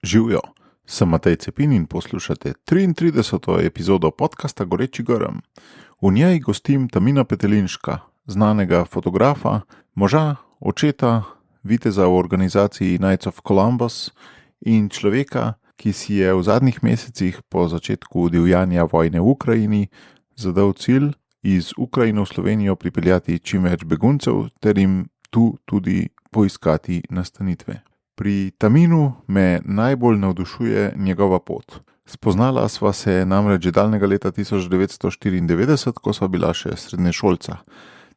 Živjo, sem Matej Cepin in poslušate 33. epizodo podcasta Goreči grm. V njej gostim Tamina Petelinška, znanega fotografa, moža, očeta, viteza v organizaciji Knights of Columbus in človeka, ki si je v zadnjih mesecih po začetku divjanja vojne v Ukrajini zadal cilj iz Ukrajine v Slovenijo pripeljati čim več beguncev ter jim tu tudi poiskati nastanitve. Pri Taminu me najbolj navdušuje njegova pot. Spoznala sva se namreč že daljnega leta 1994, ko sva bila še srednješolca.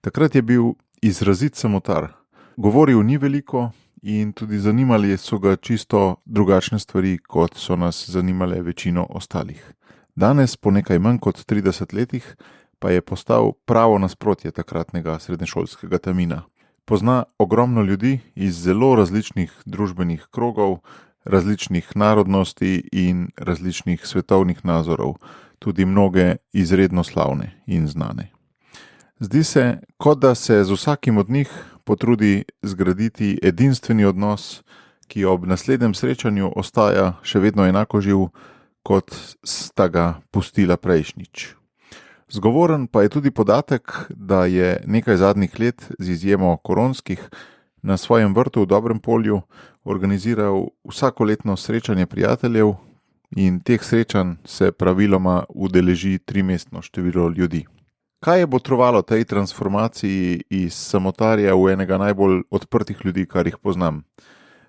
Takrat je bil izrazit samotar. Govoril ni veliko in tudi zanimali so ga čisto drugačne stvari, kot so nas zanimale večino ostalih. Danes, po nekaj manj kot 30 letih, pa je postal pravo nasprotje takratnega srednješolskega Tamina. Pozna ogromno ljudi iz zelo različnih družbenih krogov, različnih narodnosti in različnih svetovnih nazorov, tudi mnoge izredno slavne in znane. Zdi se, kot da se z vsakim od njih potrudi zgraditi edinstveni odnos, ki ob naslednjem srečanju ostaja še vedno enako živ, kot sta ga pustila prejšnjič. Zgovoren pa je tudi podatek, da je nekaj zadnjih let, z izjemo koronskih, na svojem vrtu v Dobrem polju organiziral vsakoletno srečanje prijateljev in teh srečanj se praviloma udeleži 3-mestno število ljudi. Kaj je botrovalo tej transformaciji iz samotarja v enega najbolj odprtih ljudi, kar jih poznam?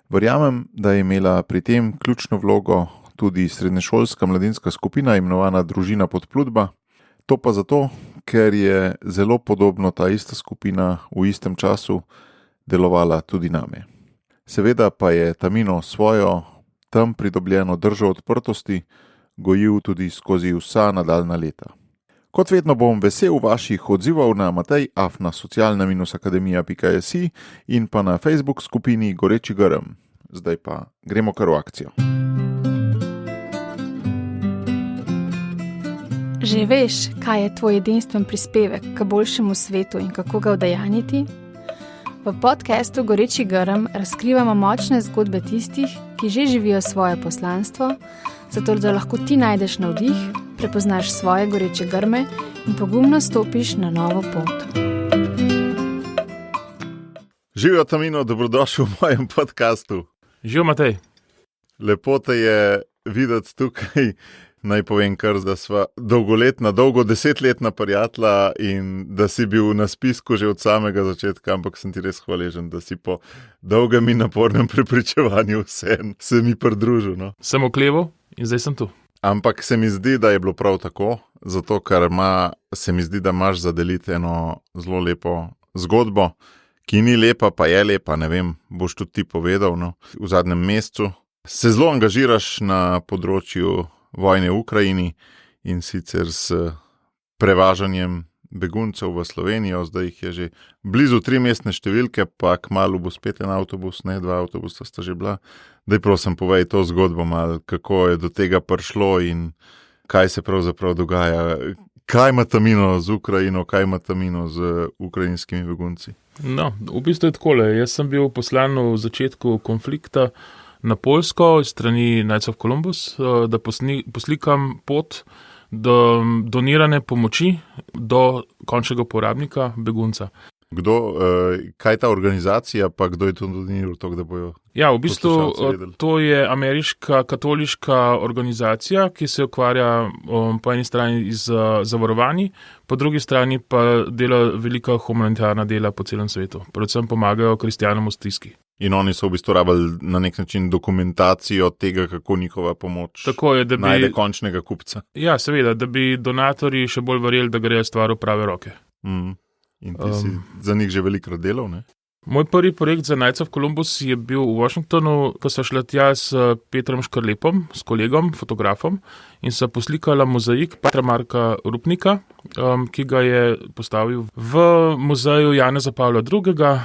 Verjamem, da je imela pri tem ključno vlogo tudi srednješolska mladinska skupina, imenovana Družina Podplutba. To pa zato, ker je zelo podobno ta ista skupina v istem času delovala tudi name. Seveda pa je Tamino svojo tam pridobljeno držo odprtosti gojil tudi skozi vsa nadaljna leta. Kot vedno bom vesel vaših odzivov na matej@socialna-akademija.si in pa na Facebook skupini Goreči grm. Zdaj pa gremo kar v akcijo. Že veš, kaj je tvoj edinstven prispevek k boljšemu svetu in kako ga udejanjiti? V podcastu Goreči grm razkrivamo močne zgodbe tistih, ki že živijo svoje poslanstvo, zato da lahko ti najdeš navdih, prepoznaš svoje goreče grme in pogumno stopiš na novo pot. Živjo, Tamino, dobrodošel v mojem podcastu. Živijo, Matej. Lepo te je videti tukaj. Naj povem kar, da sva dolgo 10-letna prijatelja in da si bil na spisku že od samega začetka, ampak sem ti res hvaležen, da si po dolgem in napornem prepričevanju se mi pridružil. No. Sem okleval in zdaj sem tu. Ampak se mi zdi, da je bilo prav tako, zato ker se mi zdi, da imaš zadeliti eno zelo lepo zgodbo, ki ni lepa, pa je lepa, ne vem, boš tudi ti povedal. No. V zadnjem mesecu se zelo angažiraš na področju vojne v Ukrajini in sicer s prevažanjem beguncev v Slovenijo. Zdaj jih je že blizu 3-mestne številke, pa kmalu bo spet en avtobus, 2 avtobusa sta že bila. Daj prosim, povej to zgodbo malo, kako je do tega prišlo in kaj se pravzaprav dogaja. Kaj ima Tamino z Ukrajino, kaj ima Tamino z ukrajinskimi begunci? No, v bistvu je takole. Jaz sem bil poslan v začetku konflikta na Poljsko iz strani Knights of Columbus, da poslikam pot do donirane pomoči do končnega uporabnika, begunca. Kaj je ta organizacija, pa kdo je to doniral, da bojo? Ja, v bistvu to je ameriška katoliška organizacija, ki se ukvarja po eni strani z zavarovanji, po drugi strani pa dela velika humanitarna dela po celem svetu. Predvsem pomagajo kristjanom v stiski. In oni so v bistvu rabili na nek način dokumentacijo tega, kako njihova pomoč najde končnega kupca. Ja, seveda, da bi donatorji še bolj verjeli, da gre stvar v prave roke. In ti si za njih že velikrat delal, ne? Moj prvi projekt za Knights of Columbus je bil v Washingtonu, ko sva šla tja s Petrom Škrlepom, s kolegom, fotografom, in sva poslikala mozaik Patra Marka Rupnika, ki ga je postavil v muzeju Janeza Pavla II.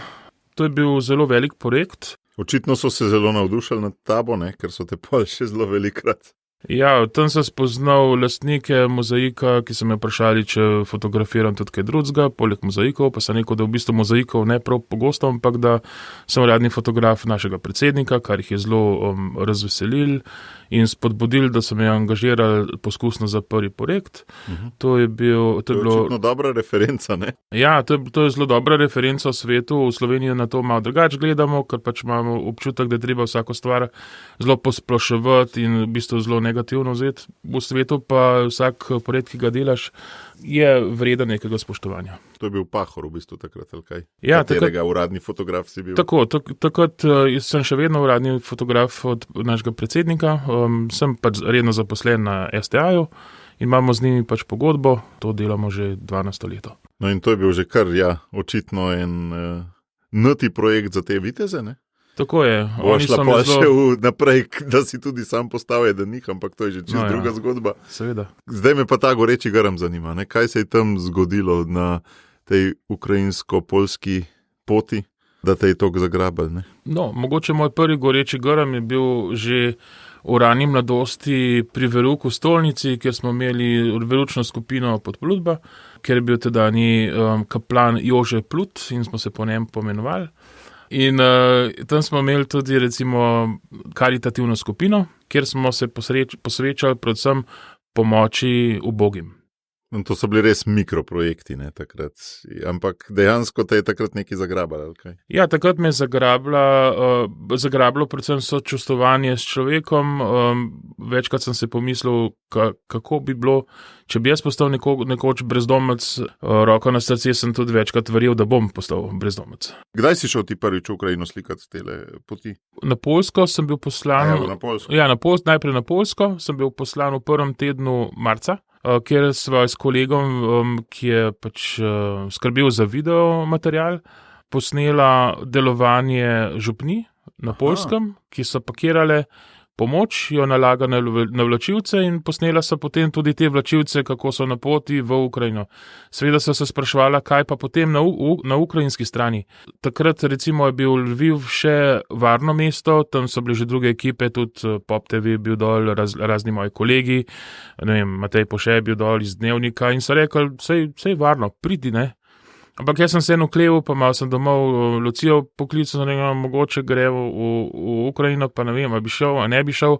To je bil zelo velik projekt. Očitno so se zelo navdušili nad tabo, ne? Ker so te pol še zelo velikrat Ja, tam sem spoznal lastnike mozaika, ki so me vprašali, če fotografiram tudi kaj drugega, poleg mozaikov, pa sem rekel, da v bistvu mozaikov ne prav pogosto, ampak da sem radni fotograf našega predsednika, kar jih je zelo razveselil in spodbudil, da so me angažirali poskusno za prvi projekt. To je bilo očitno dobra referenca, ne? Ja, to je zelo dobra referenca v svetu. V Sloveniji na to malo drugače gledamo, ker pač imamo občutek, da je treba vsako stvar zelo posploševati in v bistvu zelo negativno vzeti. V svetu pa vsak projekt, ki ga delaš, je vreden nekega spoštovanja. To je bil Pahor v bistvu takrat, ali kaj? Ja, katerega uradni fotograf si bil? Tako, takrat sem še vedno uradni fotograf od našega predsednika, sem pač redno zaposlen na STA-ju in imamo z njimi pač pogodbo, to delamo že 12 leto. No in to je bil že kar, očitno en nati projekt za te viteze, ne? Tako je. Boš šla pa še naprej, da si tudi sam postavil, da njih, ampak to je že čisto druga zgodba. Seveda. Zdaj me pa ta goreči grm zanima, ne? Kaj se je tam zgodilo na tej ukrajinsko-polski poti, da te je toliko zagrabili, ne? No, mogoče moj prvi goreči grm je bil že v rani mladosti pri veruku v Stolnici, kjer smo imeli veručno skupino Podplutba, kjer je bil tedajni kaplan Jože Plut in smo se po njem pomenovali. In tam smo imeli tudi recimo karitativno skupino, kjer smo se posvečali predvsem pomoči ubogim. In to so bili res mikroprojekti, ne, takrat. Ampak dejansko te je takrat nekaj zagrabalo, ali kaj? Ja, takrat me je zagrablo predvsem sočustvovanje s človekom. Večkrat sem se pomislil, kako bi bilo, če bi jaz postal nekoč brezdomec, roko na srce sem tudi večkrat verjel, da bom postal brezdomec. Kdaj si šel ti prvič v Ukrajino slikati tele poti? Na Poljsko sem bil poslan. Na Poljsko? Ja, najprej na Poljsko sem bil poslan v prvem tednu marca, kjer sva s kolegom, ki je pač skrbel za videomaterial, posnela delovanje župni na Poljskem, ki so pakirale pomoč, jo nalagali na vlačilce in posnela so potem tudi te vlačilce, kako so na poti v Ukrajino. Seveda so se spraševala, kaj pa potem na ukrajinski strani. Takrat recimo je bil Lviv še varno mesto, tam so bile že druge ekipe, tudi Pop TV je bil dol, razni moji kolegi, ne vem, Matej Poše je bil dol iz Dnevnika in so rekli, sej varno, pridi, ne. Ampak jaz sem se nukleval, pa malo sem domov Lucijo poklical, mogoče gre v Ukrajino, pa ne vem, a bi šel, a ne bi šel.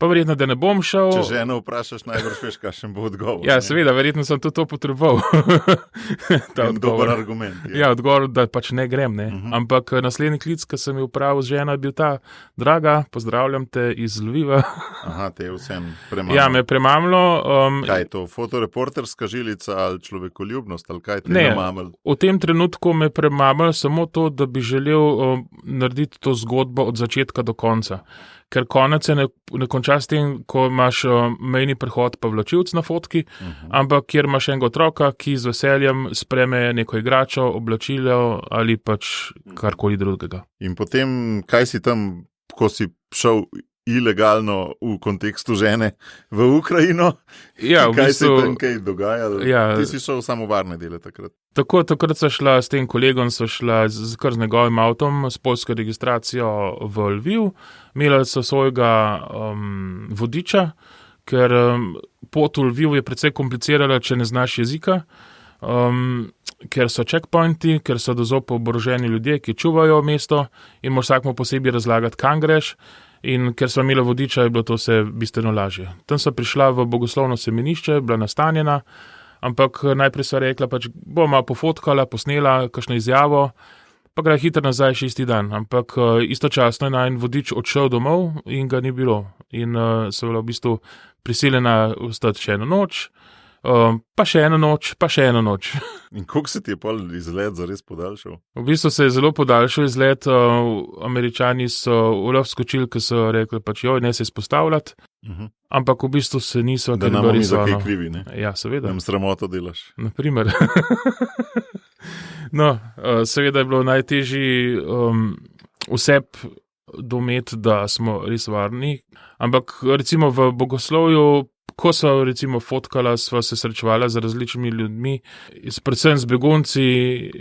Pa verjetno, da ne bom šel. Če ženo vprašaš, najbrž veš, kakšen bo odgovor. Ja, seveda, verjetno sem tudi to potreboval. Dober argument. Ja, odgovor, da pač ne grem, ne. Ampak naslednji klic, ki sem jo upravil z ženo, je bil ta, draga, pozdravljam te iz Lviva. Aha, te je vsem premamlo. Ja, me premamlo. Kaj je to, fotoreporterska žilica ali človekoljubnost, ali kaj te je namaml? V tem trenutku me premamlo samo to, da bi želel narediti to zgodbo od začetka do konca. Ker konec se ne konča s tem, ko imaš mejni prehod pa vlačilc na fotki, ampak kjer imaš enega otroka, ki z veseljem spreme neko igračo, oblačilo ali pač karkoli drugega. In potem, kaj si tam, ko si šel ilegalno v kontekstu žene v Ukrajino? Ja, v bistvu, kaj se je tam kaj dogajalo? Ja, ti si šel samo varne dele takrat. Tako, takrat sva šla s tem kolegom, sva šla kar z njegovim avtom, s poljsko registracijo v Lviv. Imela so svojega vodiča, ker pot v Lviv je precej komplicirala, če ne znaš jezika, ker so checkpointi, ker so dozopno oboroženi ljudje, ki čuvajo mesto in moraš vsakmu posebej razlagati, kam greš. In ker sva imela vodiča, je bilo to vse bistveno lažje. Tam sva prišla v bogoslovno semenišče, bila nastanjena, ampak najprej sva rekla, pač bom malo pofotkala, posnela kakšno izjavo, pa gre hitro nazaj še isti dan. Ampak istočasno je najin vodič odšel domov in ga ni bilo. In sva bila v bistvu prisiljena ostati še eno noč, pa še eno noč, pa še eno noč. In koliko se ti je pol izlet zares podaljšal? V bistvu se je zelo podaljšal izlet. Američani so v skočili, ker so rekli, pač joj, ne se izpostavljati. Ampak v bistvu se niso... Da nam ni za kaj krivi, ne? Ja, seveda. Nam sramoto delaš. Naprimer. No, seveda je bilo najtežji vseb domet, da smo res varni. Ampak recimo v bogoslovju, ko sva recimo fotkala, sva se srečevala z različnimi ljudmi, predvsem z begunci,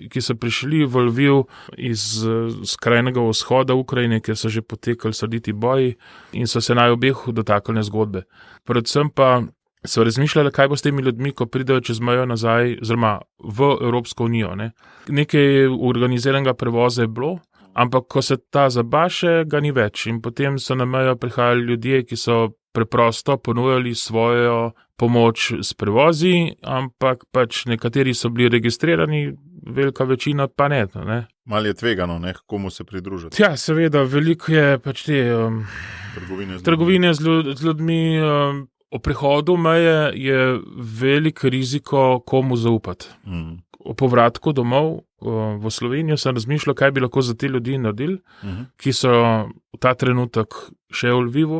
ki so prišli v Lviv iz skrajnega vzhoda Ukrajine, kjer so že potekali srditi boji in so se naj obeh dotaknile zgodbe. Predvsem pa so razmišljali, kaj bo s temi ljudmi, ko pridejo čez mejo nazaj, oziroma v Evropsko unijo. Nekaj organiziranega prevoza je bilo, ampak ko se ta zabaše, ga ni več. In potem so na mejo prihajali ljudje, ki so preprosto ponujali svojo pomoč s prevozi, ampak pač nekateri so bili registrirani, velika večina pa ne. Malo je tvegano, komu se pridružiti. Ja, seveda, veliko je pač te trgovine z ljudmi. O prihodu meje je velik riziko, komu zaupati. O povratku domov v Slovenijo sem razmišljal, kaj bi lahko za te ljudi naredili, ki so v ta trenutek še v Lvivu.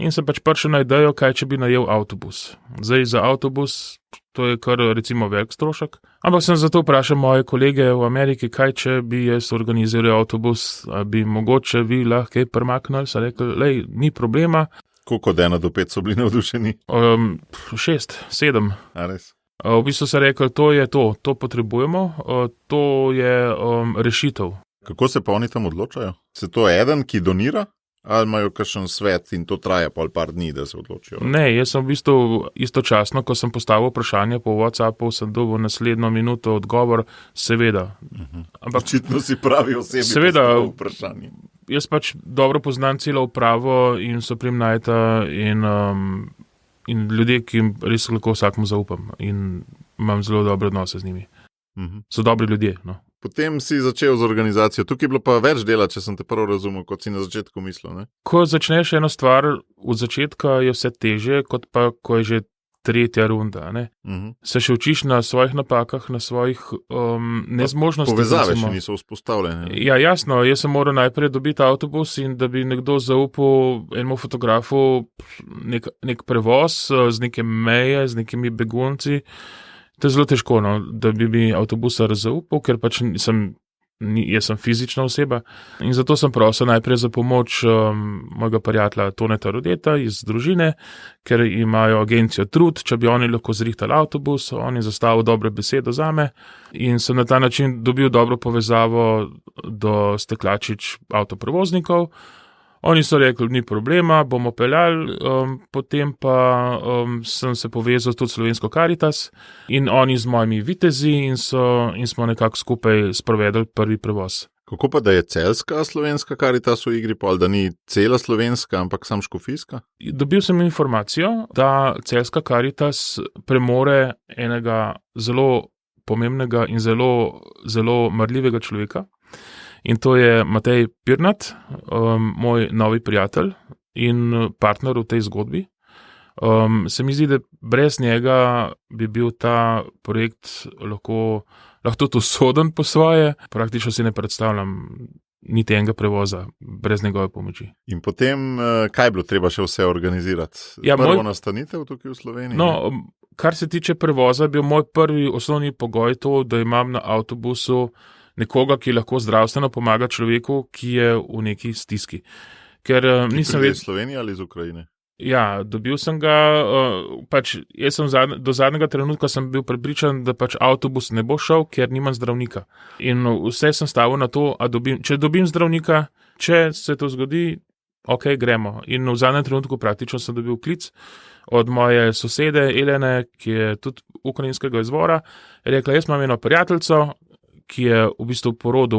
In sem pač prišel na idejo, kaj če bi najel avtobus. Zdaj za avtobus, to je kar recimo velik strošek. Ampak sem zato vprašal moje kolege v Ameriki, kaj če bi jaz organiziral avtobus, a bi mogoče vi lahko kaj premaknili. So rekli, lej, ni problema. Koliko od 1 do 5 so bili navdušeni? 6, 7. A res? V bistvu so rekli, to potrebujemo, to je rešitev. Kako se pa oni tam odločajo? Se to eden, ki donira? Ali imajo kakšen svet in to traja par dni, da se odločijo? Ne, jaz sem v bistvu istočasno, ko sem postavil vprašanje po WhatsAppu, sem dobil naslednjo minuto odgovor, seveda. Ampak očitno si pravi osebi postavil vprašanje. Jaz pač dobro poznam celo upravo in so primnajta in ljudje, ki jim res lahko vsakmu zaupam in imam zelo dobre odnose z njimi. So dobri ljudje, no. Potem si začel z organizacijo. Tukaj je bilo pa več dela, če sem te prvo razumel, kot si na začetku mislil, ne? Ko začneš eno stvar, od začetka je vse težje, kot pa, ko je že tretja runda, ne? Se še učiš na svojih napakah, na svojih nezmožnostih. Povezave še niso vzpostavljene. Ja, jasno, jaz sem moral najprej dobiti avtobus in da bi nekdo zaupal enemu fotografu nek prevoz z neke meje, z nekimi begunci. To je zelo težko, no, da bi mi avtobusa zaupal, ker pač jaz sem fizična oseba in zato sem prosil najprej za pomoč mojega prijatelja Toneta Rodeta iz družine, ker imajo agencijo Trud, če bi oni lahko zrihtali avtobus, on je zastavil dobre besede zame in sem na ta način dobil dobro povezavo do Steklačič avtoprevoznikov. Oni so rekli, ni problema, bomo peljali, potem pa sem se povezal tudi Slovensko Karitas in oni z mojimi vitezi in smo nekako skupaj sprovedli prvi prevoz. Kako pa, da je celjska Slovenska Karitas v igri, da ni cela slovenska, ampak sam škofijska? Dobil sem informacijo, da celjska Karitas premore enega zelo pomembnega in zelo, zelo marljivega človeka. In to je Matej Pirnat, moj novi prijatelj in partner v tej zgodbi. Se mi zdi, da brez njega bi bil ta projekt lahko tudi usoden po svoje. Praktično si ne predstavljam niti enega prevoza brez njegove pomoči. In potem, kaj je bilo treba še vse organizirati? Ja, prvo nastanitev tukaj v Sloveniji? No, kar se tiče prevoza, je bil moj prvi osnovni pogoj to, da imam na avtobusu nekoga, ki lahko zdravstveno pomaga človeku, ki je v neki stiski. Ker nisem iz Slovenije ali iz Ukrajine? Ja, dobil sem ga, jaz sem do zadnjega trenutka sem bil prepričan, da pač avtobus ne bo šel, ker nimam zdravnika. In vse sem stavil na to, če dobim zdravnika, če se to zgodi, ok, gremo. In v zadnjem trenutku praktično sem dobil klic od moje sosede Elene, ki je tudi ukrajinskega izvora, je rekla, jaz imam eno prijateljico, ki je v bistvu porodu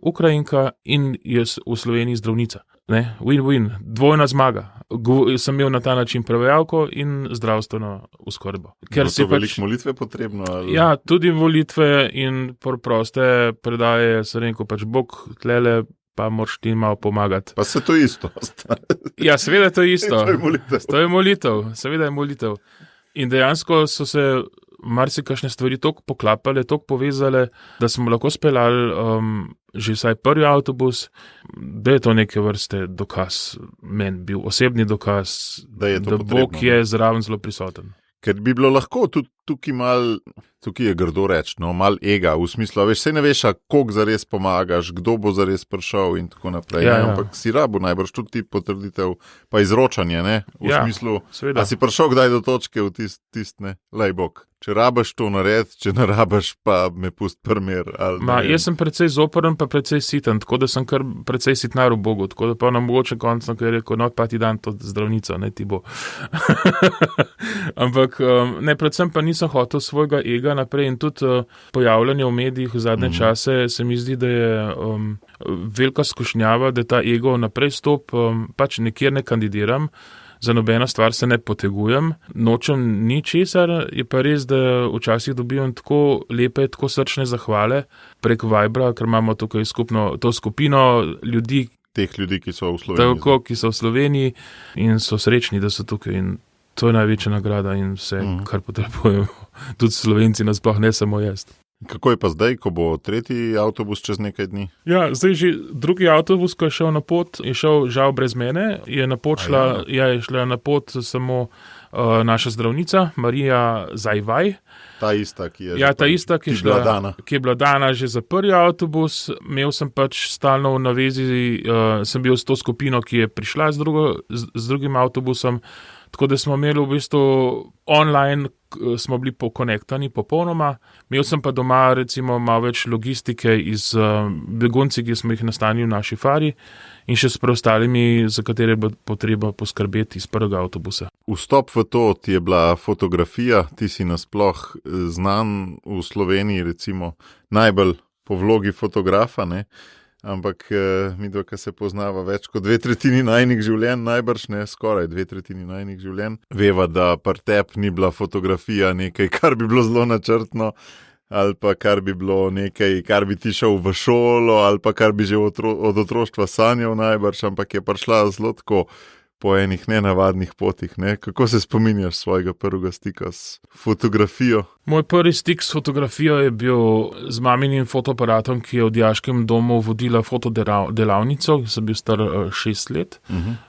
Ukrajinka in jaz v Sloveniji zdravnica. Ne? Win-win, dvojna zmaga. Sem imel na ta način prevajalko in zdravstveno oskrbo. Ker so veliko molitve potrebno? Ali? Ja, tudi molitve in proste predaje, se rekel, pač Bog tlele, pa moraš ti malo pomagati. Pa se to isto. Ja, seveda je to isto. To je molitev. Seveda je molitev. In dejansko so se marsikakšne stvari toliko poklapale, toliko povezale, da smo lahko speljali že vsaj prvi avtobus, da je to neke vrste dokaz, meni bil osebni dokaz, da Bog je zraven zelo prisoten. Ker bi bilo lahko tudi tukaj je grdo reči, no, mal ega, v smislu, veš, saj ne veš, koliko zares pomagaš, kdo bo zares prišel in tako naprej. Ja, ne, ja. ampak si rabo najbrž tudi ti potrditev, pa izročanje, ne, v Ja, smislu, seveda. a si prišel kdaj do točke v ne, lej bog. Če rabaš to nared, če ne rabaš, pa me pust primer. Jaz sem precej zoporen, pa precej siten, tako da sem kar precej sitnar v Bogu, tako da pa nam mogoče končno, ker je rekel, no, pa ti dan to zdravnico, ne ti bo. Ampak ne, predvsem pa nisem hotel svojega ega naprej in tudi pojavljanje v medijih v zadnje čase se mi zdi, da je velika skušnjava, da ta ego naprej stop, pač nikjer ne kandidiram. Za nobeno stvar se ne potegujem, nočem ničesar, je pa res, da včasih dobivam tako lepe, tako srčne zahvale prek Vibra, ker imamo tukaj to skupino ljudi, Teh ljudi, ki so v Sloveniji. tako, ki so v Sloveniji in so srečni, da so tukaj in to je največja nagrada in vse, kar potrebujemo. Tudi Slovenci nasploh, ne samo jaz. Kako je pa zdaj, ko bo tretji avtobus čez nekaj dni? Ja, zdaj že drugi avtobus, ko je šel na pot, je šel žal brez mene, je šla na pot samo naša zdravnica, Marija Zajvaj. Ta ista, ki je, ki je bila dana že za prvi avtobus. Imel sem pač stalno v navezi, sem bil s to skupino, ki je prišla z drugim avtobusom, tako da smo imeli v bistvu online, smo bili pokonektani popolnoma. Imel sem pa doma recimo malo več logistike iz begunci, ki smo jih nastanili v naši fari in še s preostalimi, za katere bo potreba poskrbeti iz prvega avtobusa. Vstop v to ti je bila fotografija, ti si nasploh znan v Sloveniji recimo najbolj po vlogi fotografa, ne? Ampak midva, ki se poznava več kot 2/3 najnih življenj, najbrž ne, skoraj 2/3 najnih življenj, veva, da pri tebi ni bila fotografija nekaj, kar bi bilo zelo načrtno, ali pa kar bi bilo nekaj, kar bi ti šel v šolo, ali pa kar bi že od otroštva sanjal najbrž, ampak je prišla zelo tako po enih nenavadnih potih. Ne? Kako se spominjaš svojega prvega stika s fotografijo? Moj prvi stik s fotografijo je bil z maminim fotoaparatom, ki je v dijaškem domu vodila fotodelavnico, sem bil star 6 let.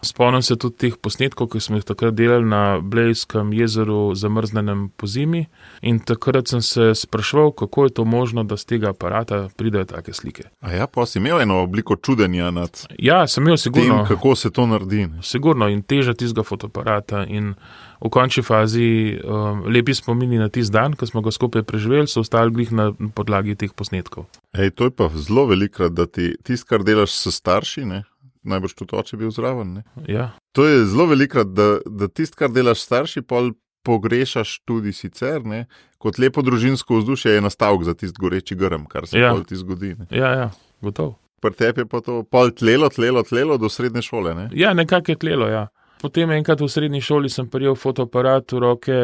Spomnim se tudi teh posnetkov, ki smo jih takrat delali na Blejskem jezeru, zamrznenem po zimi. In takrat sem se spraševal, kako je to možno, da z tega aparata pridejo take slike. A ja, pa si imel eno obliko čudenja nad Ja, sem imel sigurno. tem, kako se to naredi. Ne? Sigurno in teža tistega fotoaparata in v končni fazi lepi spomini na tisti dan, ko smo ga skupaj preživeli, so ostali glih na podlagi teh posnetkov. Ej, to je pa zelo velikrat, da ti tisto, kar delaš s starši, ne? Najbrž tudi oče bil zraven. Ne? Ja. To je zelo velikrat, da tisto, kar delaš s starši, pol pogrešaš tudi sicer, ne? Kot lepo družinsko vzdušje je nastavek za tisti goreči grm, kar se pol ti zgodi. Ne? Ja, gotovo. Pri tebi je pa to pol tlelo do srednje šole, ne? Ja, nekako je tlelo, ja. Potem enkrat v srednji šoli sem prijel fotoaparat v roke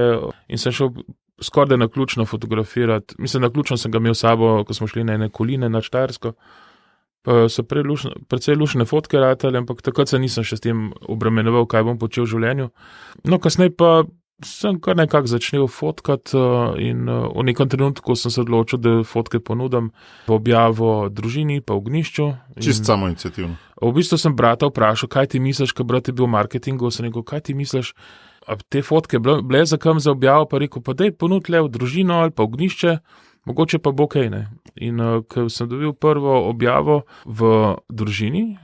in sem šel skoraj naključno fotografirati. Mislim, naključno sem ga imel s sabo, ko smo šli na ene koline na Štajersko. Pa so precej lušne fotke ratale, ampak takrat se nisem še s tem obremenjeval, kaj bom počel v življenju. No, kasneje pa sem kar nekako začel fotkati in v nekem trenutku sem se odločil, da fotke ponudim v objavo družini pa v Ognjišču. Čist samoiniciativno. V bistvu sem brata vprašal, kaj ti misliš, ker brat je bil v marketingu, sem rekel, kaj ti misliš, a te fotke bile za kam za objavo, pa rekel, pa daj ponud le v družino ali pa v Ognjišče, mogoče pa bo kaj, ne. In ker sem dobil prvo objavo v družini,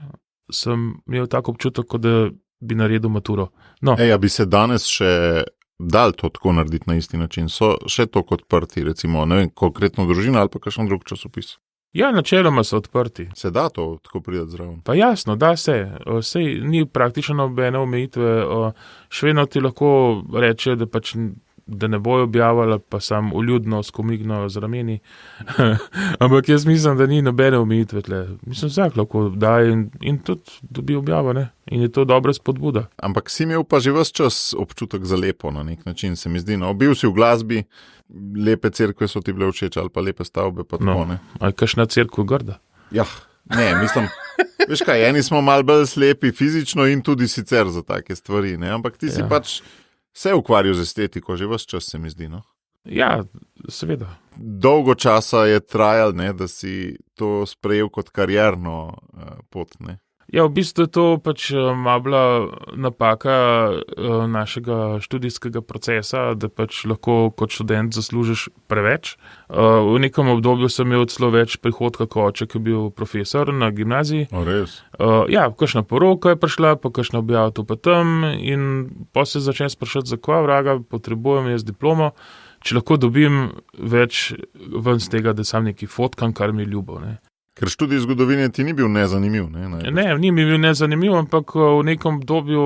sem imel tako občutek, kot da bi naredil maturo. No. Ej, a bi se danes še dal to tako narediti na isti način? So še tako odprti, recimo, ne vem, konkretno družina ali pa kakšen drug časopis? Ja, načeloma so odprti. Se da to tako priti zraven? Pa jasno, da se. Sej ni praktično nobene omejitve. Še vedno ti lahko reče, da pač da ne bojo objavljali, pa sam uljudno skomigno z rameni. Ampak jaz mislim, da ni nobene omejitve tle. Mislim, vsak lahko da in tudi dobi objavo, ne? In je to dobra spodbuda. Ampak si imel pa že ves čas občutek za lepo na nek način, se mi zdi. No, bil si v glasbi, lepe cerkve so ti bile všeč ali pa lepe stavbe, pa tako, ne? Ali kakšna cerkev grda? Ja, ne, mislim, veš kaj, eni smo malo bolj slepi fizično in tudi sicer za take stvari, ne? Ampak ti si pač se ukvarjal z estetiko, že ves čas se mi zdi, no? Ja, seveda. Dolgo časa je trajal, ne, da si to sprejel kot karierno pot, ne? Ja, v bistvu je to pač malo bila napaka našega študijskega procesa, da pač lahko kot študent zaslužiš preveč. V nekem obdobju sem imel celo več prihodka kot oče, ki je bil profesor na gimnaziji. Res? Ja, kakšna poroka je prišla, pa kakšna objava tu pa tam in potem se začnem sprašati, za kva vraga potrebujem jaz diplomo, če lahko dobim več ven z tega, da sam neki fotkam, kar mi je ljubo, ne. Ker študij zgodovine ti ni bil nezanimiv, ne? Ne, ni mi bil nezanimiv, ampak v nekem obdobju,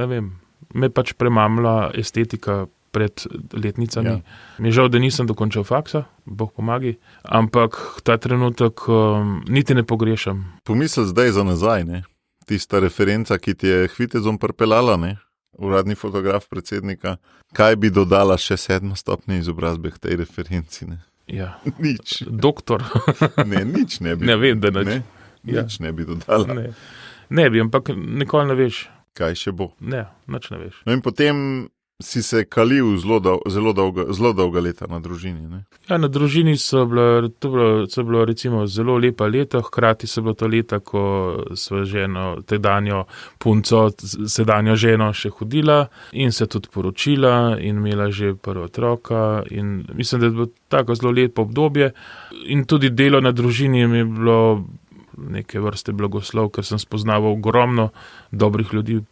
ne vem, me pač premamla estetika pred letnicami. Ja. Mi je žal, da nisem dokončal faksa, Bog pomagi, ampak ta trenutek niti ne pogrešam. Pomisli zdaj za nazaj, ne? Tista referenca, ki ti je k vitezom pripeljala, ne? Uradni fotograf predsednika. Kaj bi dodala še 7. stopnje izobrazbe k tej referenci, ne? Ja. Nič. Doktor. Ne, nič ne bi. Ne vem, da nič. Ne? Nič ne bi dodala. Ne bi, ampak nikoli ne veš. Kaj še bo? Ne, nič ne veš. No in potem si se kalil zelo dolga leta na družini, ne? Ja, na družini so bilo recimo zelo lepa leta, hkrati so bilo to leta, ko sva ženo, tedanjo punco, sedanjo ženo še hodila in se tudi poročila in imela že prvo otroka in mislim, da je bilo tako zelo lepo obdobje in tudi delo na družini mi je bilo neke vrste blagoslov, ker sem spoznaval ogromno dobrih ljudi,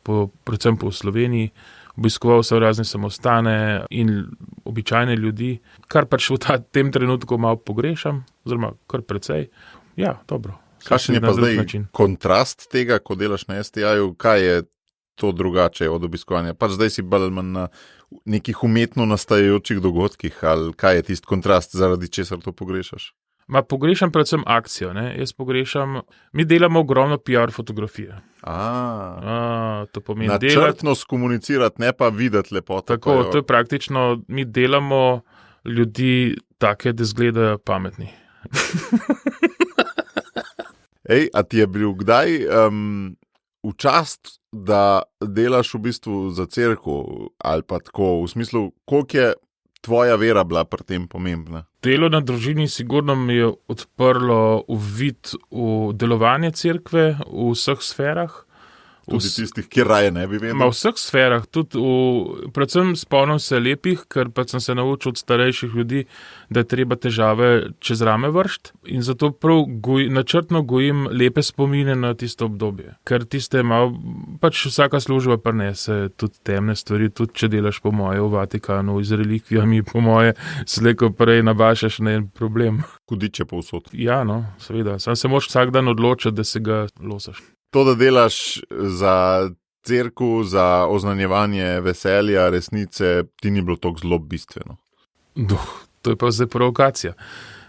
predvsem po Sloveniji. Obiskoval sem razne samostane in običajne ljudi, kar pač v tem trenutku malo pogrešam, oziroma kar precej. Ja, dobro. Kakšen je pa zdaj kontrast tega, ko delaš na STA-ju? Kaj je to drugače od obiskovanja? Pač zdaj si bolj na nekih umetno nastajajočih dogodkih, ali kaj je tisti kontrast, zaradi česar to pogrešaš? Pogrešam predvsem akcijo, ne. Mi delamo ogromno PR fotografije. To pomeni načrtno skomunicirati, ne pa videti lepoto. Tako, to je praktično, mi delamo ljudi take, da izgledajo pametni. A ti je bil kdaj v čast, da delaš v bistvu za cerkev ali pa tako, v smislu, koliko je tvoja vera bila pri tem pomembna? Delo na družini sigurno mi je odprlo uvid v delovanje cerkve v vseh sferah. Tudi tistih, kjer raje ne bi vedel? V vseh sferah, tudi predvsem spomnim se lepih, ker pa sem se naučil od starejših ljudi, da je treba težave čez rame vršt in zato prav načrtno gojim lepe spomine na tisto obdobje. Ker tiste malo, pač vsaka služba prinese tudi temne stvari, tudi če delaš po moje v Vatikanu z relikvijami, po moje slejko prej nabašaš na en problem. Hudiče povsod. Ja, no, seveda. Sam se moraš vsak dan odločiti, da se ga losaš. To, da delaš za cerkev, za oznanjevanje veselja, resnice, ti ni bilo tako zelo bistveno. To je pa zdaj provokacija.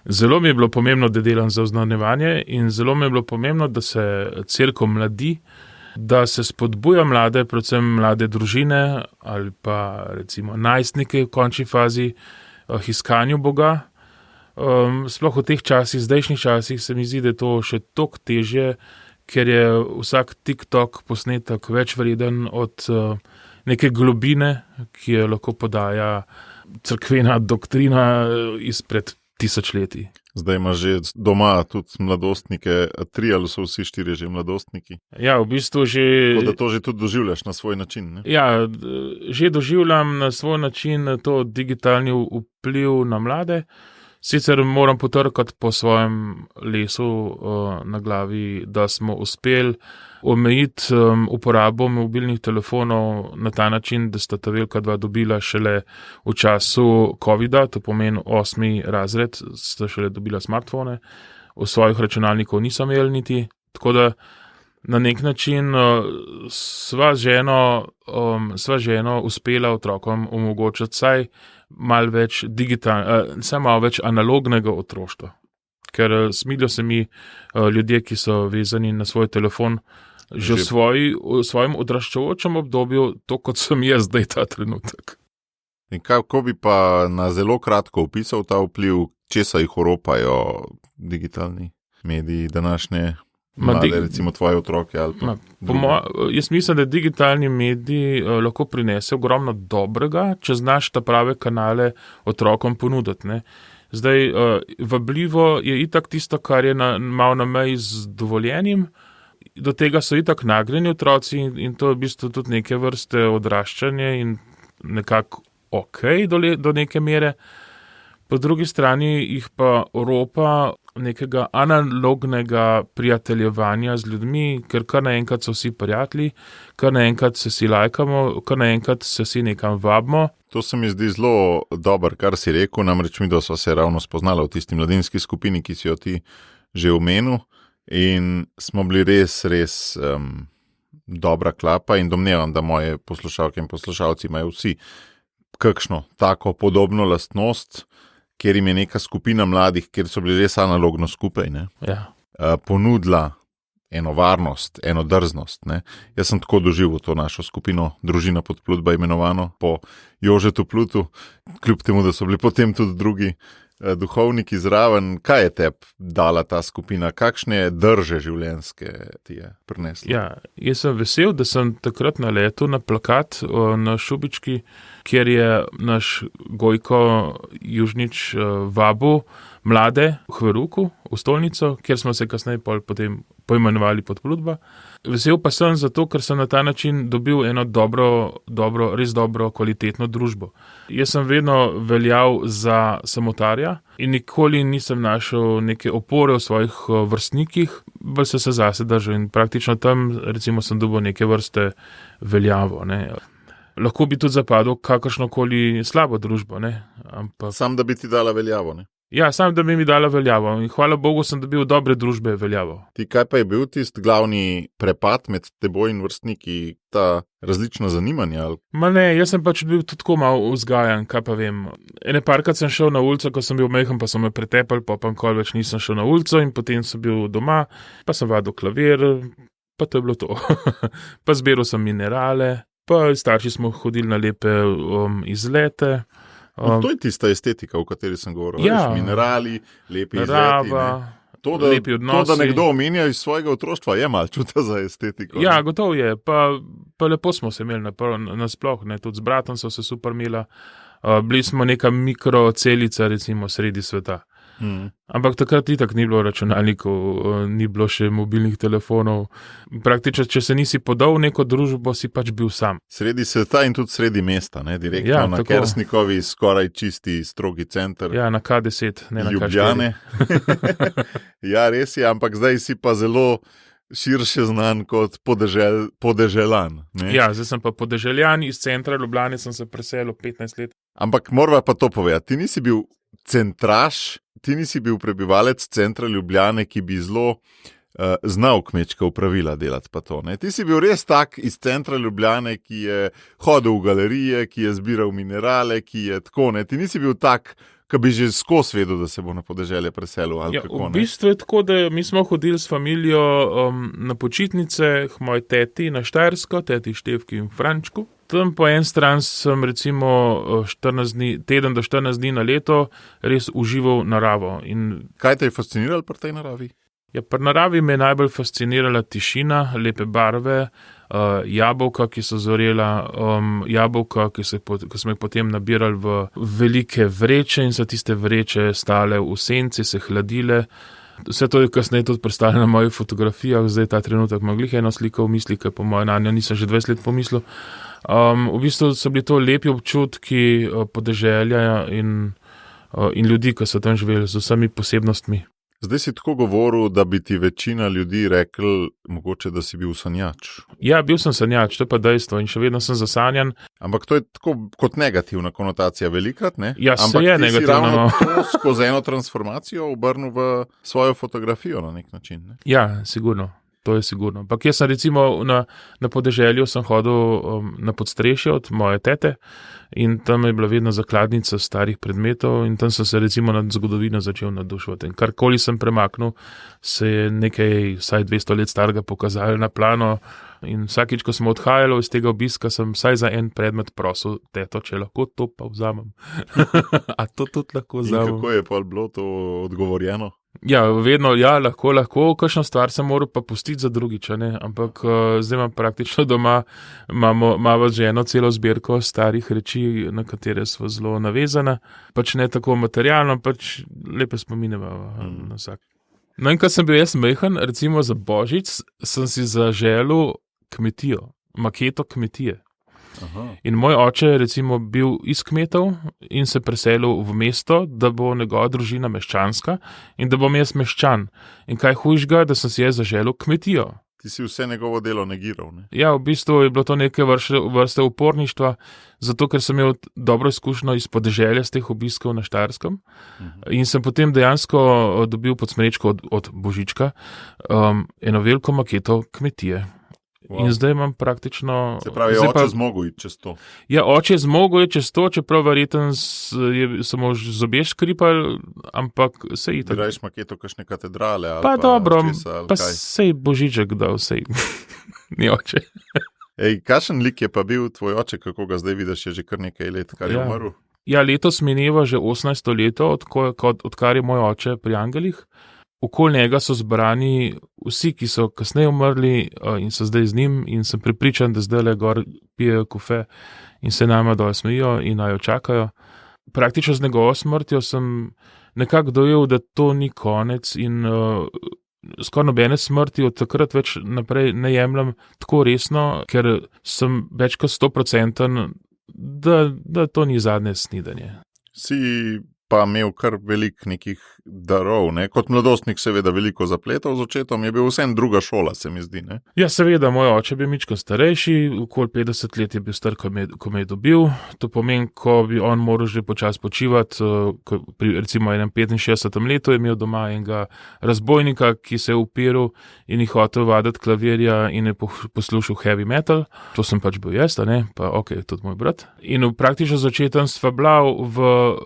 Zelo mi je bilo pomembno, da delam za oznanjevanje in zelo mi je bilo pomembno, da se cerkev mladi, da se spodbuja mlade, predvsem mlade družine ali pa recimo najstnike v končni fazi k iskanju Boga. Sploh v teh časih, zdajšnjih časih se mi zdi, da je to še toliko težje, ker je vsak TikTok posnetek več vreden od neke globine, ki jo lahko podaja cerkvena doktrina izpred tisočletij. Zdaj imaš že doma tudi mladostnike, 3 ali so vsi 4 že mladostniki? Ja, v bistvu že... Da to že tudi doživljaš na svoj način, ne? Ja, že doživljam na svoj način to digitalni vpliv na mlade. Sicer moram potrkati po svojem lesu na glavi, da smo uspeli omejiti uporabo mobilnih telefonov na ta način, da sta ta velika dva dobila šele v času covida, to pomeni 8. razred, sta šele dobila smartfone, v svojih računalnikov niso imeli niti, tako da na nek način sva ženo uspela otrokom omogočiti saj malo več malo več analognega otroštva. Ker smilijo se mi ljudje, ki so vezani na svoj telefon, že v svojem odraščajočem obdobju, to kot sem jaz zdaj ta trenutek. In kako bi pa na zelo kratko opisal ta vpliv, česa jih oropajo digitalni mediji današnje mlade, recimo tvoje otroke? Ali jaz mislim, da digitalni mediji lahko prinese ogromno dobrega, če znaš ta prave kanale otrokom ponuditi, ne. Zdaj, vabljivo je itak tisto, kar je malo na meji z dovoljenim, do tega so itak nagnjeni otroci in to je v bistvu tudi neke vrste odraščanje in nekako do neke mere. Po drugi strani jih pa ropa nekega analognega prijateljevanja z ljudmi, ker kar naenkrat so vsi prijatelji, kar naenkrat se si lajkamo, kar naenkrat se si nekam vabimo. To se mi zdi zelo dobro, kar si rekel, namreč mi, da sva se ravno spoznala v tisti mladinski skupini, ki si jo ti že omenil, in smo bili res dobra klapa in domnevam, da moje poslušalke in poslušalci imajo vsi kakšno tako podobno lastnost, kjer jim je neka skupina mladih, kjer so bili res analogno skupaj, Ja. Ponudila eno varnost, eno drznost. Jaz sem tako doživel to našo skupino, družina Podplutba imenovano po Jožetu Plutu, kljub temu, da so bili potem tudi drugi duhovniki zraven. Kaj je tebi dala ta skupina? Kakšne drže življenjske ti je prinesla? Ja, jaz sem vesel, da sem takrat naletel na plakat na Šubički, kjer je naš Gojko Južnič vabil mlade v Hveruku, v stolnico, kjer smo se kasneje potem poimenovali Podplutba. Vesel pa sem zato, ker sem na ta način dobil eno res dobro, kvalitetno družbo. Jaz sem vedno veljal za samotarja in nikoli nisem našel neke opore v svojih vrstnikih, bolj se zase držal in praktično tam, recimo, sem dobil neke vrste veljavo. Lahko bi tudi zapadel kakršnokoli slabo družbo. Ampak... Sam, da bi ti dala veljavo, Ja, sam, da bi mi dala veljavo in hvala Bogu sem dobil dobre družbe veljavo. Ti, kaj pa je bil tisti glavni prepad med teboj in vrstniki, ta različna zanimanja? Ali? Ma ne, jaz sem pač bil tudi tako malo vzgajan, kaj pa vem. Ene parkrat sem šel na ulico, ko sem bil majhen, pa so me pretepali, pa nikoli več nisem šel na ulico in potem sem bil doma, pa sem vadil klavir, pa to je bilo to. Pa zbiral sem minerale, pa starši smo hodili na lepe izlete. To je tista estetika, o kateri sem govoril. Ja, minerali, lepi narava, izleti. Lepi odnosi. To, da nekdo omenja iz svojega otroštva, je malo čuta za estetiko. Ja, gotovo je. Pa lepo smo se imeli nasploh, tudi z bratom so se super imela. Bili smo neka mikrocelica, recimo, sredi sveta. Ampak takrat itak ni bilo računalnikov, ni bilo še mobilnih telefonov. Praktično, če se nisi podal v neko družbo, si pač bil sam. Sredi sveta in tudi sredi mesta, direktno na Kersnikovi, skoraj čisti, strogi center. Ja, na K10, ne na Ljubljane. Ja, res je, ampak zdaj si pa zelo širše znan kot podeželan. Ja, zdaj sem pa podeželjan, iz centra Ljubljane sem se preselil 15 let. Ampak morava pa to povedati, ti nisi bil centraš, ti nisi bil prebivalec centra Ljubljane, ki bi zelo znal kmečka upravila delati pa to. Ti si bil res tak iz centra Ljubljane, ki je hodil v galerije, ki je zbiral minerale, ki je tako, ti nisi bil tak, ki bi že skozi vedel, da se bo na podeželje preselil. Ali kako, v bistvu je tako, da mi smo hodili s familijo na počitnice k moji teti na Štajersko, teti Števki in Frančku. Tam po en stran sem recimo teden do 14 dni na leto res užival naravo. Kaj te je fasciniralo pri tej naravi? Ja, pri naravi me je najbolj fascinirala tišina, lepe barve, jabolka, ki so zorela, jabolka, ki smo jih potem nabirali v velike vreče in so tiste vreče stale v senci, se hladile. Vse to je kasneje tudi predstavljeno na mojih fotografijah, zdaj ta trenutek imam glih eno sliko v misli, ker po mojem nanjo nisem že 20 let pomislil. V bistvu so bili to lepi občutki podeželja in ljudi, ki so tam živeli z vsemi posebnostmi. Zdaj si tako govoril, da bi ti večina ljudi rekli, mogoče, da si bil sanjač. Ja, bil sem sanjač, to je pa dejstvo in še vedno sem zasanjan. Ampak to je tako kot negativna konotacija velikrat, ne? Ja, ampak se je negativno. Ampak ti si ravno to skozi eno transformacijo obrnil v svojo fotografijo na nek način, ne? Ja, sigurno. To je sigurno. Ampak jaz sem recimo na podeželju sem hodil na podstrešje od moje tete in tam je bila vedno zakladnica starih predmetov in tam sem se recimo nad zgodovino začel naduševati. In karkoli sem premaknil, se je nekaj vsaj 200 let starega pokazalo na plano in vsakič, ko smo odhajali iz tega obiska, sem vsaj za en predmet prosil teto, če lahko to pa vzamem. A to tudi lahko vzamem. In kako je pa bilo to odgovorjeno? Ja, vedno, ja, lahko, kakšno stvar sem moral pa pustiti za drugič, ampak zdaj imam praktično doma, imamo že eno celo zbirko starih reči, na katere smo zelo navezana, pač ne tako materialno, pač lepe spominjava na vsak. No in ko sem bil jaz majhen, recimo za Božič, sem si zaželel kmetijo, maketo kmetije. Aha. In moj oče je recimo bil iz kmetov in se preselil v mesto, da bo njegova družina meščanska in da bom jaz meščan. In kaj hujšega, da sem si jaz zaželel kmetijo. Ti si vse njegovo delo negiral, ne? Ja, v bistvu je bilo to neke vrste uporništva, zato ker sem imel dobro izkušnjo iz podeželja z teh obiskov na Štajerskem. In sem potem dejansko dobil pod smrečko od Božička eno veliko maketo kmetije. Wow. In zdaj imam praktično... Se pravi, oče zmogel iti čez to. Ja, oče je zmogel iti čez to, čeprav verjetno so mu zobje škripali, ampak sej Ti rajš maketo kakšne katedrale ali pa dobro, česa, ali pa kaj? sej Božiček dal, sej ni oče. Ej, kakšen lik je pa bil tvoj oče, kako ga zdaj vidiš, je že kar nekaj let, kar je umrl? Ja, letos mineva že 18. leto, odkar je moj oče pri Angelih. Okoli njega so zbrani vsi, ki so kasneje umrli in so zdaj z njim in sem prepričan, da zdaj le gor pijejo kofe in se nama dol smejijo in naj jo čakajo. Praktično z njegovo smrtjo sem nekako dojel, da to ni konec in skoraj nobene smrti od takrat več naprej ne jemljem tako resno, ker sem več kot 100%, da to ni zadnje snidanje. Si pa imel kar veliko nekih darov, ne? Kot mladostnik seveda veliko zapletov z očetom, je bil vsem druga šola, se mi zdi, ne? Ja, seveda, moj oče je bil mičko starejši, okoli 50 let je bil star, ko me je dobil. To pomeni, ko bi on moral že počas počivati, pri recimo 65 letu je imel doma enega razbojnika, ki se je upiral in je hotel vaditi klavirja in je poslušal heavy metal. To sem pač bil jaz, ne? Pa ok, tudi moj brat. In praktično začetem sva bila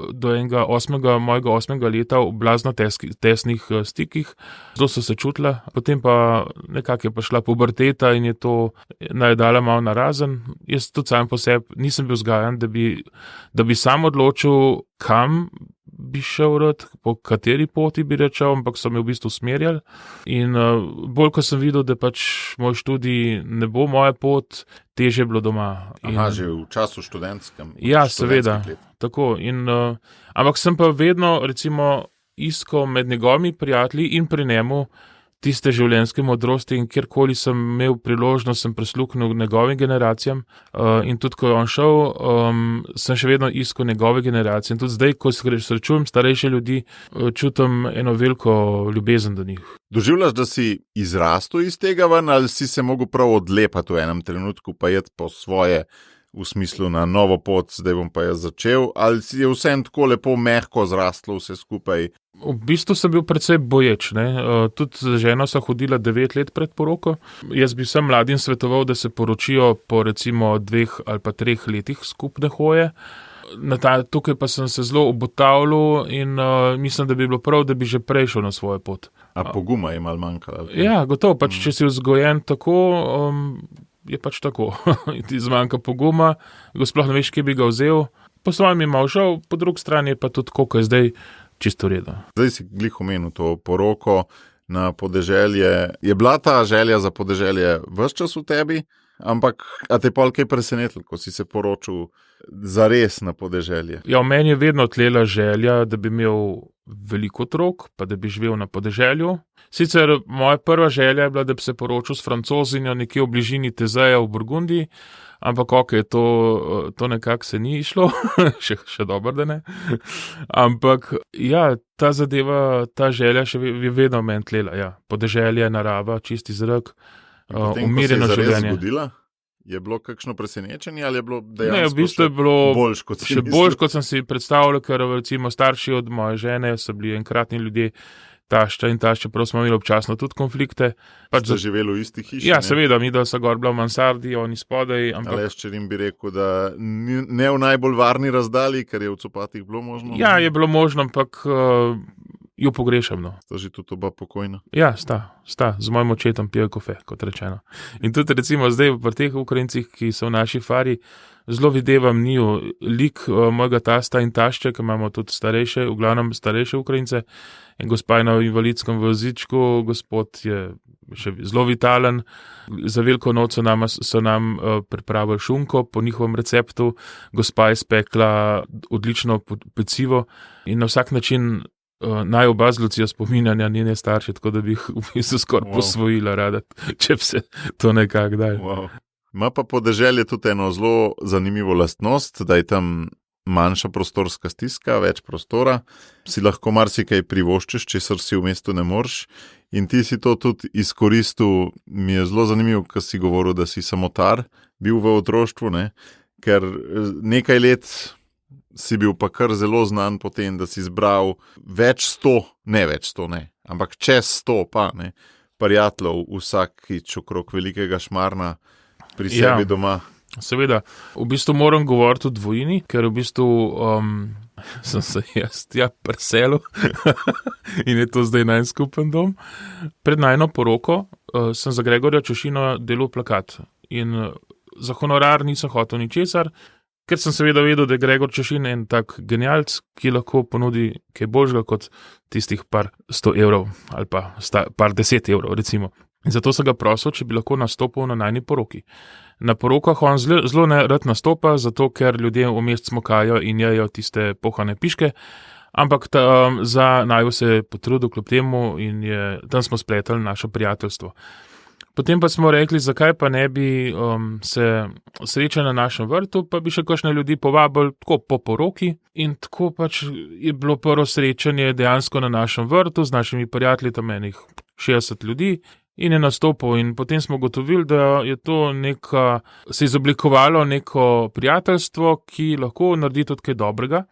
do enega mojega 8. leta v blazno tesnih stikih. Zelo so se čutila, potem pa nekako je pa šla puberteta in je to najedala malo narazen. Jaz tudi sam po sebi nisem bil vzgajan, da bi sam odločil, kam bi šel rad, po kateri poti bi rečel, ampak so me v bistvu usmerjali. In bolj, ko sem videl, da pač moj študij ne bo moja pot, težje je bilo doma. Aha, že v času študentskem. Ja, seveda. Tako. Ampak sem pa vedno, recimo, iskal med njegovimi prijatelji in pri njemu tiste življenjske modrosti in kjerkoli sem imel priložnost, sem prisluhnil njegovim generacijam in tudi, ko je on šel, sem še vedno iskal njegove generacije. In tudi zdaj, ko srečujem starejše ljudi, čutim eno veliko ljubezen do njih. Doživljaš, da si izrastel iz tega ven ali si se mogel prav odlepati v enem trenutku pa jeti po svoje, v smislu na novo pot, zdaj bom pa jaz začel, ali si je vsem tako lepo mehko zrastlo vse skupaj? V bistvu sem bil precej boječ, ne. Tudi z ženo sva hodila 9 let pred poroko. Jaz bi vsem mladim svetoval, da se poročijo po recimo 2 ali pa 3 letih skupne hoje. Tukaj pa sem se zelo obotavljal in mislim, da bi bilo prav, da bi že prej šel na svojo pot. A poguma je malo manjkala? Ja, gotovo, pač če si vzgojen tako, je pač tako. Ti zmanjka poguma, sploh ne veš, kje bi ga vzel. Po svojem je malo žal, po drugi strani je pa tudi tako, ko je zdaj čisto v redu. Zdaj si glih omenil to poroko na podeželje. Je bila ta želja za podeželje ves čas v tebi? Ampak, a te pol kaj presenetilo, ko si se poročil zares na podeželje? Ja, v meni je vedno tlela želja, da bi imel veliko otrok, pa da bi živel na podeželju. Sicer moja prva želja je bila, da bi se poročil s Francozinjo nekje v bližini Tezeja v Burgundiji, ampak ok, to nekako se ni išlo, še dobro, da ne. Ampak ja, ta zadeva, ta želja še je vedno meni tlela. Ja. Podeželje, narava, čisti zrak. Umirjeno življenje. Potem, ko se je zares zgodila, je bilo kakšno presenečenje ali je bilo dejansko ne, v bistvu je bilo boljš, kot si mislil? Boljš, kot sem si predstavljal, ker recimo starši od moje žene so bili enkratni ljudje, tašča in tašča, prav smo imeli občasno tudi konflikte. Ste živeli v isti hiši? Ja, ne? Seveda, mi da so gor bila v mansardi, oni spodaj. Ampak... Aleš Čerin bi rekel, da ne v najbolj varni razdalji, ker je v Copatih bilo možno? Ja, je bilo možno, ampak jo pogrešam. No. Sta že tudi oba pokojna? Ja, sta. Z mojim očetom pijejo kofe, kot rečeno. In tudi recimo zdaj pri teh Ukrajincih, ki so v naši fari, zelo videvam njiju lik mojega tasta in tašče, ki imamo tudi starejše, v glavnem starejše Ukrajince. In gospa je na invalidskem vozičku, gospod je še zelo vitalen. Za veliko noč so nam pripravili šunko po njihovem receptu. Gospa je spekla odlično pecivo in na vsak način naj oba z Lucijo spominjanja njene starše, tako da bi jih v bistvu skoraj posvojila rada, če bi se to nekako dal. Wow. Ima pa podeželje tudi eno zelo zanimivo lastnost, da je tam manjša prostorska stiska, več prostora, si lahko marsikaj privoščiš, česar si v mestu ne moreš. In ti si to tudi izkoristil, mi je zelo zanimivo, ko si govoril, da si samotar bil v otroštvu, ne? Ker nekaj let si bil pa kar zelo znan po tem, da si zbral ampak čez 100 pa, ne, prijateljev vsakič okrog velikega Šmarna pri sebi doma. Seveda, v bistvu moram govoriti o dvojini, ker v bistvu sem se jaz preselil in je to zdaj najn skupen dom. Pred najno poroko sem za Gregorja Čošina delal plakat in za honorar nisem hotel ničesar, ker sem seveda vedel, da je Gregor Čošin en tak genialc, ki lahko ponudi kaj boljšega kot tistih par 100 evrov ali pa par 10 evrov recimo. In zato sem ga prosil, če bi lahko nastopil na najni poroki. Na porokah on zelo rad nastopa, zato ker ljudje vmes smokajo in jejo tiste pohane piške, ampak za naju se je potrudil kljub temu in tam smo spletali naše prijateljstvo. Potem pa smo rekli, zakaj pa ne bi se srečali na našem vrtu, pa bi še kakšne ljudi povabili tako po poroki in tako pač je bilo prvo srečanje dejansko na našem vrtu z našimi prijatelji, tam enih 60 ljudi. In je nastopil in potem smo gotovili, da je to se je izoblikovalo neko prijateljstvo, ki lahko naredi tudi kaj dobrega,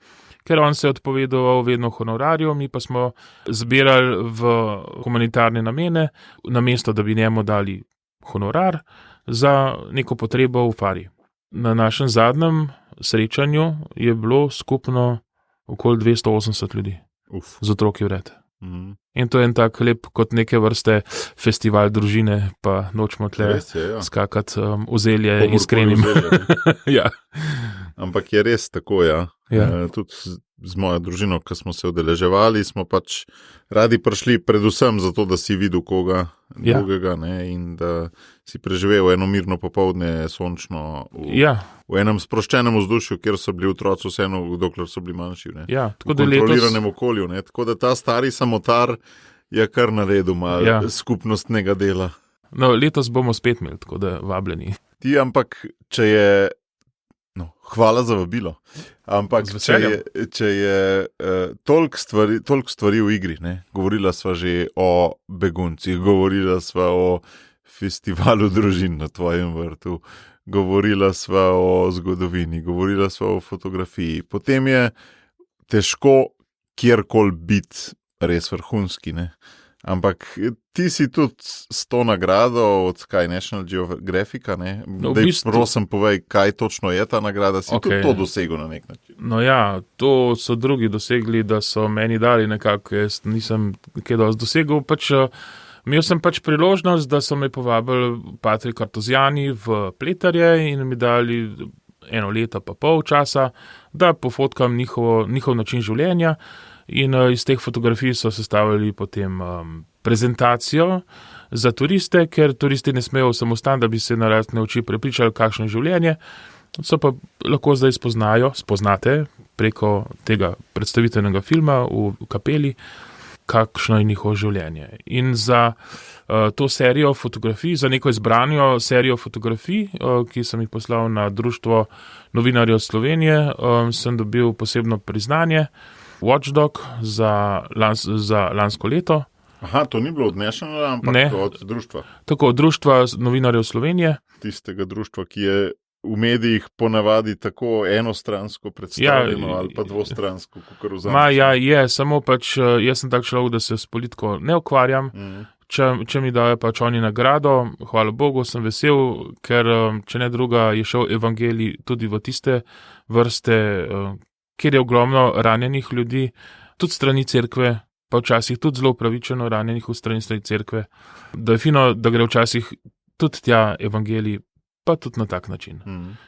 ker on se je odpovedal vedno honorarju, mi pa smo zbirali v humanitarne namene, namesto da bi njemu dali honorar za neko potrebo v Fari. Na našem zadnjem srečanju je bilo skupno okoli 280 ljudi z otroki vred. In to je en tak lep kot neke vrste festival družine, pa nočemo tle skakati ozelje iskrenim. Ja. Ampak je res tako, ja. Tudi z mojo družino, ko smo se udeleževali, smo pač radi prišli predvsem zato, da si videl koga drugega, ne, in da si preživel eno mirno popoldne sončno v enem sproščenem vzdušju, kjer so bili otroci vseeno, dokler so bili manjši, ne. Tako v kontroliranem okolju, ne. Tako da ta stari samotar je kar naredil malo skupnostnega dela. No, letos bomo spet imeli, tako da vabljeni. Ampak če je hvala za vabilo. Ampak če je toliko stvari v igri, ne? Govorila sva že o beguncih, govorila sva o festivalu družin na tvojem vrtu, govorila sva o zgodovini, govorila sva o fotografiji. Potem je težko kjerkoli biti res vrhunski, ne? Ampak ti si tudi s to nagrado od National Geographica, ne? Prosim, povej, kaj točno je ta nagrada, si tudi to dosegel na nek način. No ja, to so drugi dosegli, da so meni dali nekako, jaz nisem kaj dosti dosegel, imel sem priložnost, da so me povabili Patrik Artozijani v Pletarje in mi dali 1 leto pa pol časa, da pofotkam njihov način življenja. In iz teh fotografij so sestavili potem prezentacijo za turiste, ker turisti ne smejo samo stan, da bi se na razne oči prepričali, kakšno je življenje. So pa lahko zdaj spoznate preko tega predstavitvenega filma v kapeli, kakšno je njihovo življenje. In za to serijo fotografij, za neko izbranjo serijo fotografij, ki sem jih poslal na Društvo novinarjev Slovenije, sem dobil posebno priznanje Watchdog za lansko leto. Aha, to ni bilo od Nationala, ampak od društva. Tako, od Društva novinarjev Slovenije. Tistega društva, ki je v medijih ponavadi tako enostransko predstavljeno ali pa dvostransko, kakor vzameš. Je, samo jaz sem tak človek, da se s politiko ne ukvarjam. Če mi dajo oni nagrado, hvala Bogu, sem vesel, ker če ne druga je šel evangelij tudi v tiste vrste, kjer je ogromno ranjenih ljudi, tudi strani cerkve, pa včasih tudi zelo upravičeno ranjenih v strani cerkve, da je fino, da gre včasih tudi tja evangelij, pa tudi na tak način.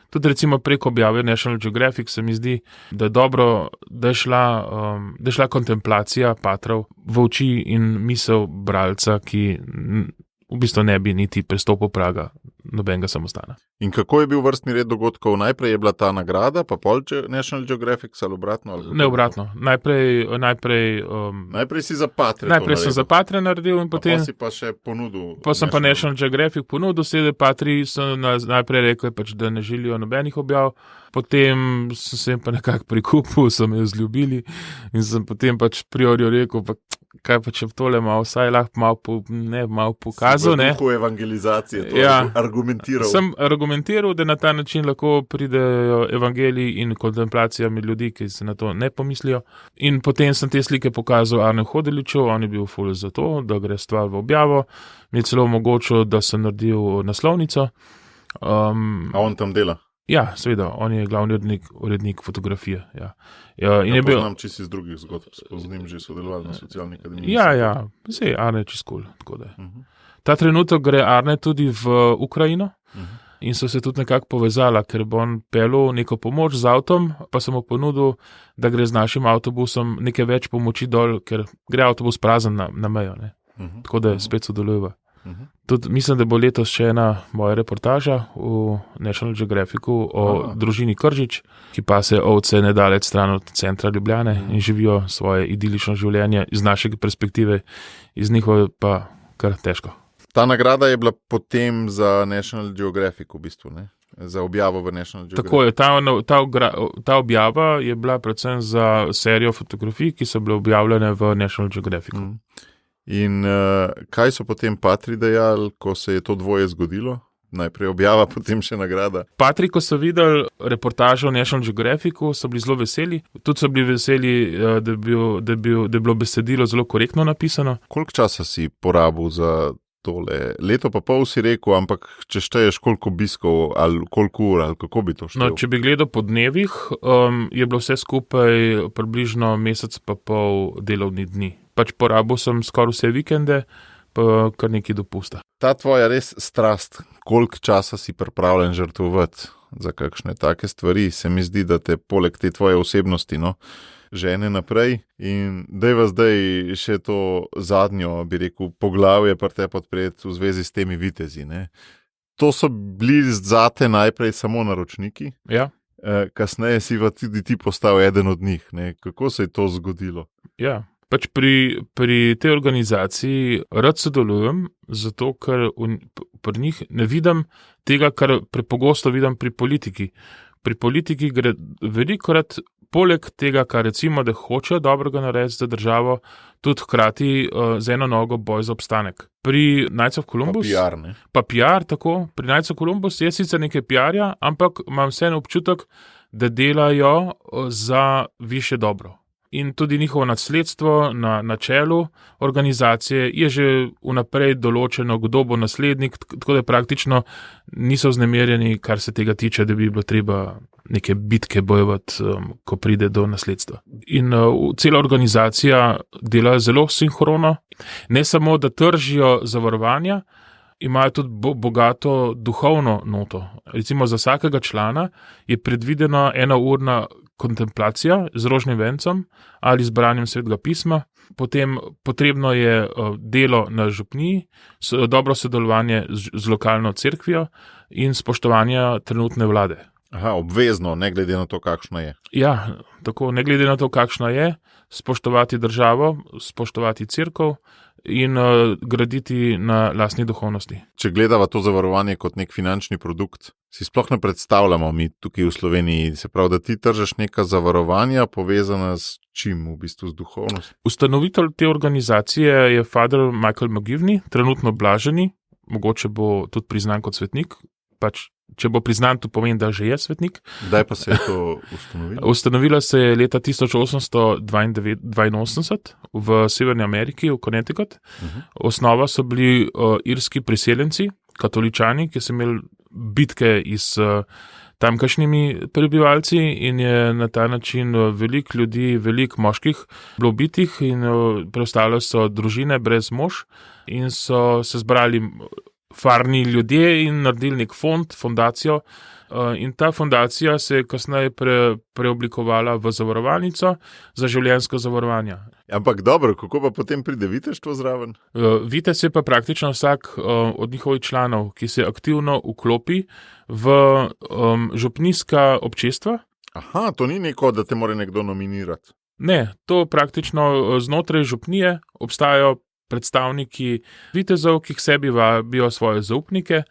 Tudi recimo preko objave National Geographic se mi zdi, da je dobro, da je šla kontemplacija patrov v oči in misel bralca, ki v bistvu ne bi niti prestopil praga nobenega samostana. In kako je bil vrstni red dogodkov? Najprej je bila ta nagrada, pa pol National Geographic ali obratno? Ali ne obratno. Najprej si za Patreon. Najprej sem za Patreon naredil in potem si pa še ponudil. Pa sem pa National Geographic ponudil, sedaj Patri so najprej rekli, pač, da ne želijo nobenih objav. Potem sem se jim pa nekako prikupil, so me vzljubili in sem potem pač priorjo rekel, pa kaj pa če tole malo, vsaj lahko malo pokazal. V duhu evangelizacije, to argumentiral. Sem argumentiral, da na ta način lahko pridejo evangeliji in kontemplacija med ljudi, ki se na to ne pomislijo. In potem sem te slike pokazal Arne Hodeliču, on je bil ful za to, da gre stvar v objavo. Mi je celo omogočil, da sem naredil naslovnico. A on tam dela? Ja, seveda, on je glavni urednik fotografije. Ja. Poznam čisto iz drugih zgodb, z njim že sodeloval na socialni akademiji. Ja, sej Arne je čisto cool. Ta trenutek gre Arne tudi v Ukrajino in so se tudi nekako povezala, ker bo on pelil neko pomoč z avtom, pa sem mu ponudil, da gre z našim avtobusom nekaj več pomoči dol, ker gre avtobus prazen na mejo. Tako da spet sodelujeva. Tudi mislim, da bo letos še ena moja reportaža v National Geographicu o družini Kržič, ki pase ovce nedaleč stran od centra Ljubljane in živijo svoje idilično življenje iz naše perspektive, iz njihove pa kar težko. Ta nagrada je bila potem za National Geographic v bistvu, ne? Za objavo v National Geographic. Tako je, ta objava je bila predvsem za serijo fotografij, ki so bile objavljene v National Geographicu. In kaj so potem Patri dejali, ko se je to dvoje zgodilo? Najprej objava, potem še nagrada. Patri, ko so videli reportažo o National Geographicu, so bili zelo veseli. Tudi so bili veseli, da je bilo besedilo zelo korektno napisano. Koliko časa si porabil za tole? Leto pa pol si rekel, ampak če šteješ koliko obiskov ali koliko ur ali kako bi to štel? No, če bi gledal po dnevih, je bilo vse skupaj približno mesec pa pol delovni dni. Pač porabil sem skoraj vse vikende, pa kar nekaj dopusta. Ta tvoja res strast, koliko časa si pripravljen žrtvovati za kakšne take stvari, se mi zdi, da te poleg te tvoje osebnosti, žene naprej. In dajva zdaj še to zadnjo, bi rekel, poglavje pri te podpreti v zvezi s temi vitezi, ne? To so bili zate najprej samo naročniki. Ja. Kasneje si pa tudi ti postal eden od njih, ne? Kako se je to zgodilo? Ja. Pač pri tej organizaciji rad sodelujem, zato ker pri njih ne vidim tega, kar prepogosto vidim pri politiki. Pri politiki gre velikokrat poleg tega, kar recimo, da hočejo dobrega narediti za državo, tudi hkrati z eno nogo boj za obstanek. Pri Knights of Columbus... Pa PR, ne? Pa PR, tako. Pri Knights of Columbus je sicer nekaj PR-ja, ampak imam vseeno občutek, da delajo za više dobro. In tudi njihovo nasledstvo na čelu organizacije je že vnaprej določeno, kdo bo naslednik, tako da praktično niso vznemirjeni, kar se tega tiče, da bi bilo treba neke bitke bojevati, ko pride do nasledstva. In cela organizacija dela zelo sinhrono, ne samo, da tržijo zavarovanja, imajo tudi bogato duhovno noto. Recimo za vsakega člana je predvidena 1-urna kontemplacija z rožnim vencem ali z branjem svetega pisma, potem potrebno je delo na župniji, dobro sodelovanje z lokalno cerkvijo in spoštovanje trenutne vlade. Aha, obvezno, ne glede na to, kakšna je. Ja, tako, ne glede na to, kakšna je, spoštovati državo, spoštovati cerkev in graditi na lastni duhovnosti. Če gledava to zavarovanje kot nek finančni produkt, si sploh ne predstavljamo mi tukaj v Sloveniji, se pravi, da ti tržeš neka zavarovanja povezana s čim, v bistvu z duhovnostjo? Ustanovitelj te organizacije je Father Michael McGivney, trenutno blaženi, mogoče bo tudi priznan kot svetnik, pač če bo priznan, to pomeni, da že je svetnik. Kdaj pa se je to ustanovilo? Ustanovila se je leta 1882 v Severni Ameriki, v Connecticut. Osnova so bili irski priseljenci, katoličani, ki so imeli bitke s tamkajšnjimi prebivalci in je na ta način veliko ljudi, veliko moških bilo bitih in preostale so družine brez mož in so se zbrali farni ljudje in naredili nek fondacijo. In ta fondacija se je kasneje preoblikovala v zavarovalnico za življenjsko zavarovanje. Ampak dobro, kako pa potem pride viteštvo zraven? Vitez je pa praktično vsak od njihovih članov, ki se aktivno vklopi v župnijska občestva. Aha, to ni neko, da te more nekdo nominirati. Ne, to praktično znotraj župnije obstajajo predstavniki vitezov, ki k sebi vabijo svoje zaupnike,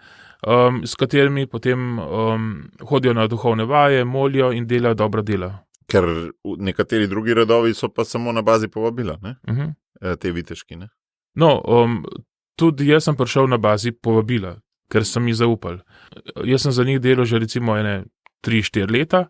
s katerimi potem hodijo na duhovne vaje, molijo in delajo dobra dela. Ker nekateri drugi redovi so pa samo na bazi povabila, ne? Te viteški, ne? No, tudi jaz sem prišel na bazi povabila, ker sem jih zaupal. Jaz sem za njih delal že recimo 3-4 leta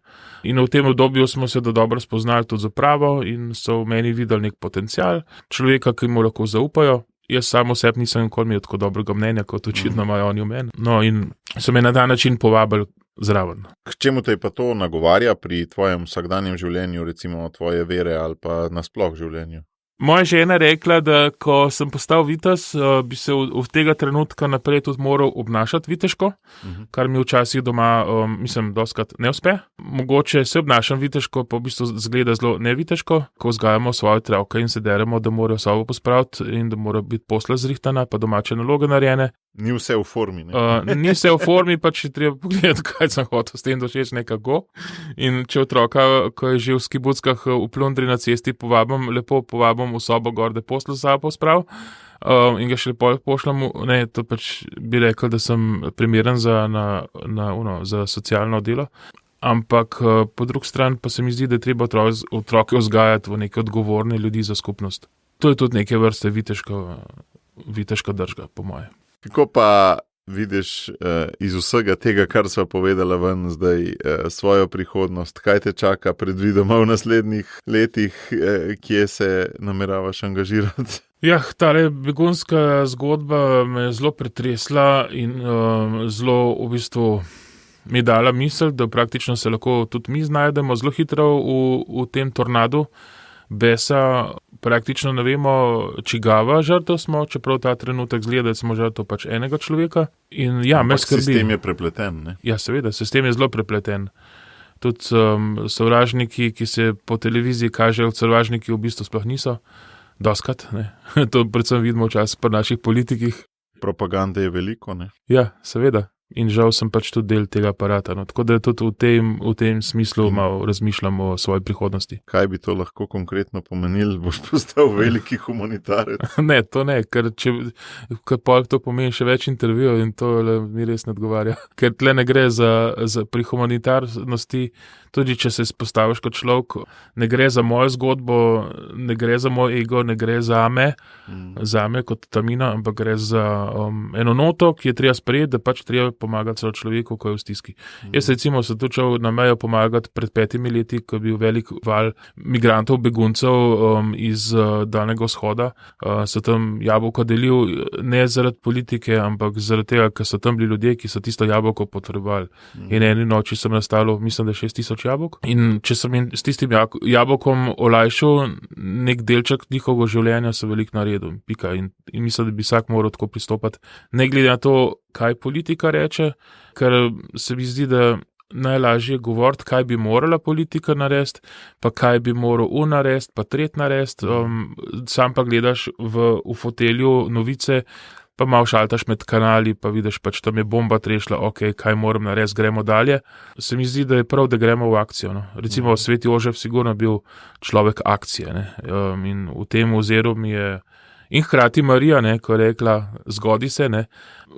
in v tem obdobju smo se dobro spoznali tudi z upravo in so v meni videli nek potencial človeka, ki mu lahko zaupajo. Jaz sam oseb nisem nikoli imel tako dobrega mnenja, kot očitno imajo oni v meni. No, in so me na ta način povabili zraven. K čemu te pa to nagovarja pri tvojem vsakdanjem življenju, recimo tvoje vere ali pa nasploh življenju? Moja žena je rekla, da ko sem postal vitez, bi se od tega trenutka naprej tudi moral obnašati viteško, kar mi včasih doma, dostikrat ne uspe. Mogoče se obnašam viteško, pa v bistvu zgleda zelo neviteško, ko vzgajamo svoje otroke in se deremo, da morajo sobo pospraviti in da mora biti posla zrihtana, pa domače naloge narejene. Ni vse v formi, ne? Ni vse v formi, pa če treba pogledati, kaj sem hotel s tem doseči nekako. In če otroka, ko je že v skibuckah v plundri na cesti, lepo povabim v sobo gor, da poslo sabo posprav in ga še lepo pošljam, to pač bi rekel, da sem primeren za socialno delo. Ampak po drugi strani pa se mi zdi, da je treba otroke vzgajati v neke odgovorne ljudi za skupnost. To je tudi neke vrste viteška držga, po moje. Kako pa vidiš iz vsega tega, kar sva povedala ven zdaj, svojo prihodnost? Kaj te čaka predvidoma v naslednjih letih, kje se nameravaš angažirati? Ja, tale begunska zgodba me je zelo pretresla in zelo v bistvu mi je dala misel, da praktično se lahko tudi mi znajdemo zelo hitro v tem tornadu besa. Praktično ne vemo, čigava žrtev smo, čeprav ta trenutek zgleda, da smo žrtev pač enega človeka. In ja, me skrbi. Sistem je prepleten, ne? Ja, seveda, sistem je zelo prepleten. Tudi sovražniki, ki se po televiziji kažejo, sovražniki v bistvu sploh niso. Dostikrat, ne. To predvsem vidimo včasih pri naših politikih. Propagande je veliko, ne? Ja, seveda. In žal sem pač tudi del tega aparata. No. Tako da tudi v tem smislu malo razmišljam o svoji prihodnosti. Kaj bi to lahko konkretno pomenilo? Boš postal veliki humanitarec? Ne, to ne, ker to pomeni še več intervjujev in to mi res ne odgovarja. Ker tle ne gre pri humanitarnosti, tudi če se spostaviš kot človek, ne gre za mojo zgodbo, ne gre za moj ego, ne gre za me kot Tamina, ampak gre za eno noto, ki je treba sprejeti, da pač treba pomagati celo človeku, ko je v stiski. Jaz recimo sem tudi šel na mejo pomagati pred 5 leti, ko je bil velik val migrantov, beguncev iz Daljnega vzhoda. So tam jabolko delil ne zaradi politike, ampak zaradi tega, ker so tam bili ljudje, ki so tisto jabolko potrebovali. In eni noči sem nastalo, mislim, da 6000 jabolk. In če sem s tistim jabolkom olajšal nek delček njihovega življenja, sem veliko naredil. Pika. In mislim, da bi vsak moral tako pristopati. Ne glede na to, kaj politika reče, ker se mi zdi, da najlažje je govoriti, kaj bi morala politika narediti, pa kaj bi moral narediti, pa tretji narediti. Sam pa gledaš v fotelju novice, pa malo šaltaš med kanali, pa vidiš, pač tam je bomba trešla, ok, kaj moram narediti, gremo dalje. Se mi zdi, da je prav, da gremo v akcijo. No. Recimo Sveti Jožef sigurno bil človek akcije, ne. In v tem oziru mi je in hkrati Marija, ne, ko je rekla, zgodi se, ne,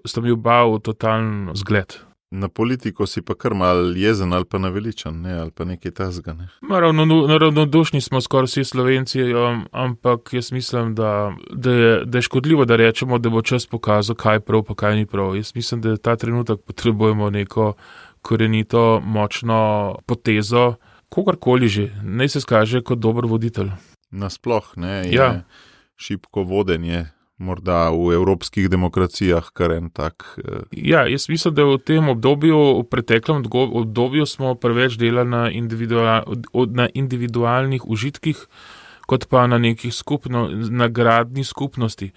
sta mi oba v totalen zgled. Na politiko si pa kar mal jezen ali pa naveličan, ne, ali pa nekaj tasga, ne. Ravnodušni smo skoraj vsi Slovenci, ampak jaz mislim, da je škodljivo, da rečemo, da bo čas pokazal, kaj je prav, pa kaj ni prav. Jaz mislim, da ta trenutek potrebujemo neko korenito, močno potezo, kogarkoli že, naj se skaže kot dober voditelj. Nasploh, ne, je šibko vodenje, morda v evropskih demokracijah, kar en tak. Ja, jaz mislim, da v tem obdobju, v preteklem obdobju smo preveč delali na individualnih užitkih, kot pa na nekih nagradni skupnosti.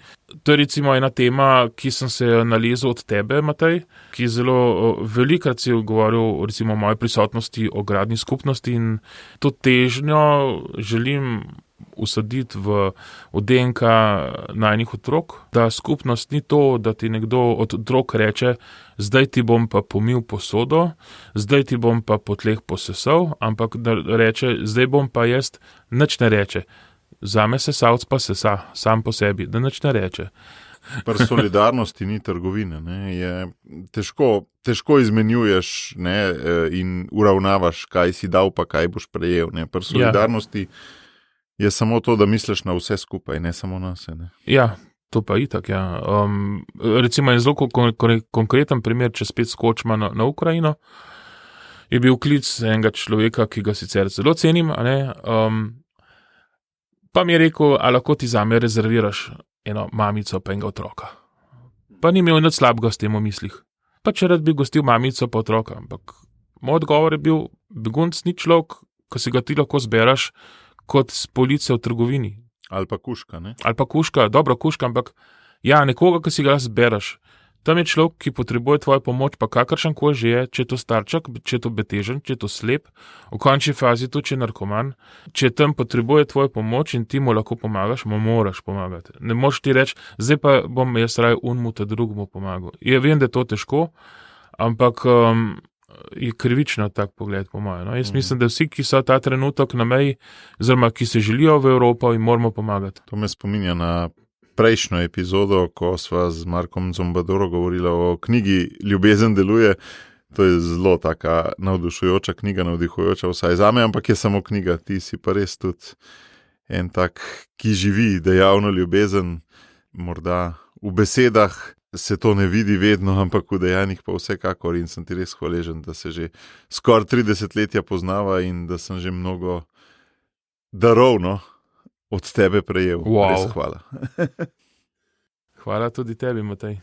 To je recimo ena tema, ki sem se nalezel od tebe, Matej, ki zelo velikrat si govoril recimo o moji prisotnosti o gradni skupnosti in to težnjo želim usaditi v DNK najnih otrok, da skupnost ni to, da ti nekdo od otrok reče, zdaj ti bom pa pomil posodo, zdaj ti bom pa po tleh posesal, ampak da reče, zdaj bom pa jaz, nič ne reče. Zame sesalc pa sesa, sam po sebi, da nič ne reče. Pri solidarnosti ni trgovine, ne? Je težko izmenjuješ, ne? In uravnavaš, kaj si dal, pa kaj boš prejel. Ne? Pri solidarnosti je samo to, da misliš na vse skupaj, ne samo na se. Ne? Ja, to pa itak, ja. Recimo en zelo konkreten primer, če spet skočimo na Ukrajino, je bil klic enega človeka, ki ga sicer zelo cenim, a ne, pa mi je rekel, a lahko ti zame rezerviraš eno mamico pa enega otroka. Pa ni imel nič slabega s tem v mislih. Pa če rad bi gostil mamico pa otroka, ampak moj odgovor je bil, begunc ni človek, ko si ga ti lahko zberaš kot z police v trgovini. Ali pa kuška, ne? Ali pa kuška, dobro kuška, ampak ja, nekoga, ki si ga zberaš. Tam je človek, ki potrebuje tvojo pomoč, pa kakršen koli že je, če je to starček, če je to betežen, če je to slep, v končni fazi tudi, če je narkoman, če tam potrebuje tvojo pomoč in ti mu lahko pomagaš, mu moraš pomagati. Ne moš ti reči, zdaj pa bom jaz raje unmu te drugemu pomagal. Ja, vem, da je to težko, ampak je krivično tak pogled po mojem. No? Jaz mislim, da vsi, ki so ta trenutek na meji, oziroma ki se želijo v Evropo, jim moramo pomagati. To me spominja na prejšnjo epizodo, ko sva z Markom Zombadoro govorila o knjigi Ljubezen deluje. To je zelo taka navdušujoča knjiga, navdihujoča vsaj zame, ampak je samo knjiga. Ti si pa res tudi en tak, ki živi dejavno ljubezen. Morda v besedah se to ne vidi vedno, ampak v dejanjih pa vsekakor in sem ti res hvaležen, da se že skoraj 30 letja poznava in da sem že mnogo darovno od tebe prejel. Wow. Res hvala. Hvala tudi tebi, Matej.